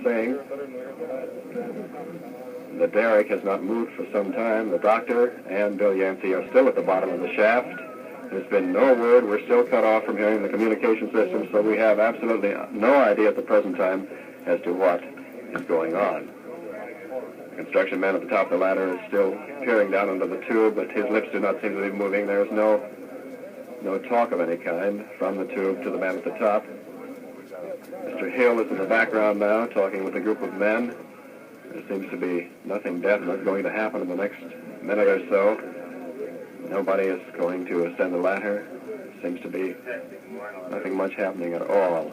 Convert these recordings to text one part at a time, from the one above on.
saying. The derrick has not moved for some time. The doctor and Bill Yancey are still at the bottom of the shaft. There's been no word. We're still cut off from hearing the communication system, so we have absolutely no idea at the present time as to what is going on. The construction man at the top of the ladder is still peering down into the tube, but his lips do not seem to be moving. There's no talk of any kind from the tube to the man at the top. Mr. Hill is in the background now, talking with a group of men. There seems to be nothing definite going to happen in the next minute or so. Nobody is going to ascend the ladder. Seems to be nothing much happening at all.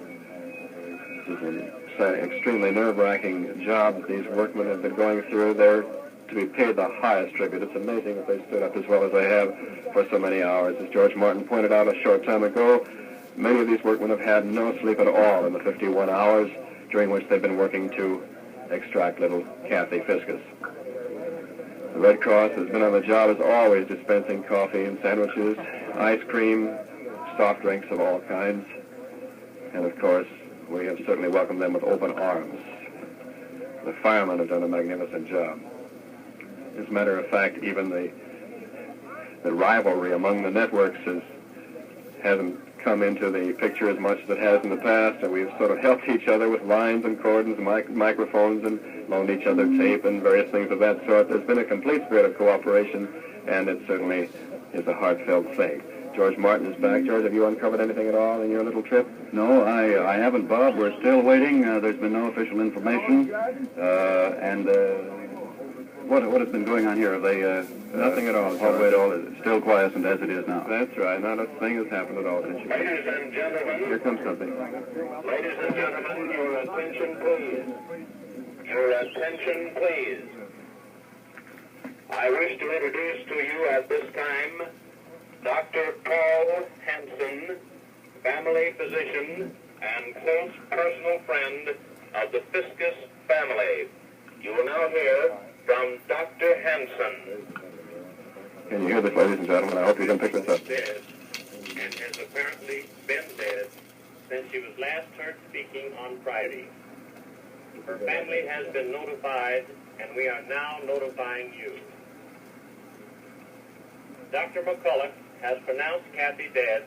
This is an extremely nerve-wracking job that these workmen have been going through. They're to be paid the highest tribute. It's amazing that they stood up as well as they have for so many hours. As George Martin pointed out a short time ago, many of these workmen have had no sleep at all in the 51 hours during which they've been working to extract little Kathy Fiscus. The Red Cross has been on the job as always, dispensing coffee and sandwiches, ice cream, soft drinks of all kinds. And of course, we have certainly welcomed them with open arms. The firemen have done a magnificent job. As a matter of fact, even the rivalry among the networks hasn't come into the picture as much as it has in the past, and we've sort of helped each other with lines and cordons and microphones and loaned each other tape and various things of that sort. There's been a complete spirit of cooperation, and it certainly is a heartfelt thing. George Martin is back. George, have you uncovered anything at all in your little trip? No, I haven't, Bob. We're still waiting. There's been no official information. What has been going on here? Have they... Nothing at all. It's still quiescent as it is now. That's right. Not a thing has happened at all since you came. Ladies and gentlemen. Here comes something. Ladies and gentlemen, your attention, please. Your attention, please. I wish to introduce to you at this time Dr. Paul Hansen, family physician and close personal friend of the Fiscus family. You will now hear from Dr. Hansen. Can you hear this, ladies and gentlemen? I hope you can pick this up. Dead, and has apparently been dead since she was last heard speaking on Friday. Her family has been notified, and we are now notifying you. Dr. McCulloch has pronounced Kathy dead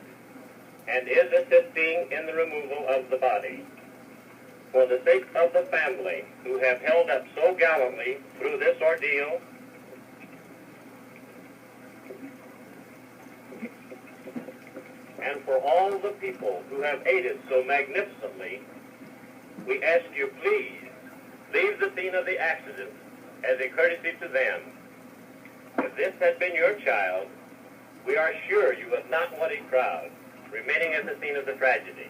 and is assisting in the removal of the body. For the sake of the family who have held up so gallantly through this ordeal, and for all the people who have aided so magnificently, we ask you please leave the scene of the accident as a courtesy to them. If this had been your child, we are sure you would not want a crowd remaining at the scene of the tragedy.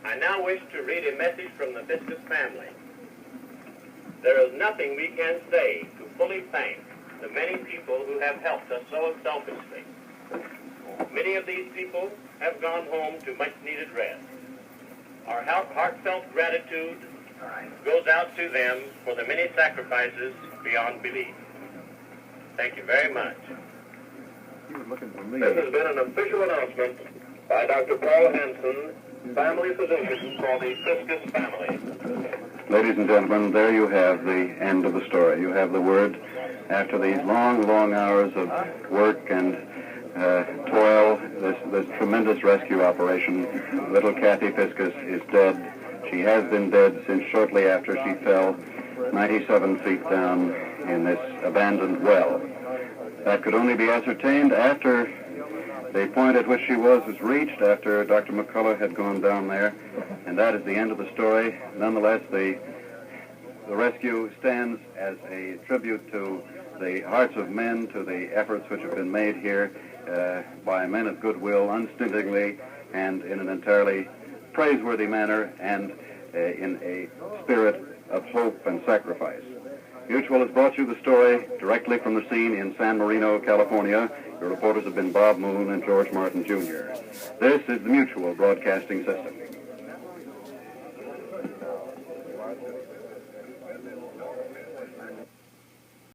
I now wish to read a message from the Fiscus family. There is nothing we can say to fully thank the many people who have helped us so selfishly. Many of these people have gone home to much-needed rest. Our heartfelt gratitude goes out to them for the many sacrifices beyond belief. Thank you very much. This has been an official announcement by Dr. Paul Hansen, family physician for the Fiscus family. Ladies and gentlemen, there you have the end of the story. You have the word. After these long, long hours of work and toil, this tremendous rescue operation, little Kathy Fiscus is dead. She has been dead since shortly after she fell 97 feet down in this abandoned well. That could only be ascertained after the point at which she was reached, after Dr. McCulloch had gone down there, and that is the end of the story. Nonetheless, the rescue stands as a tribute to the hearts of men, to the efforts which have been made here by men of goodwill, unstintingly, and in an entirely praiseworthy manner, and in a spirit of hope and sacrifice. Mutual has brought you the story directly from the scene in San Marino, California. Your reporters have been Bob Moon and George Martin, Jr. This is the Mutual Broadcasting System.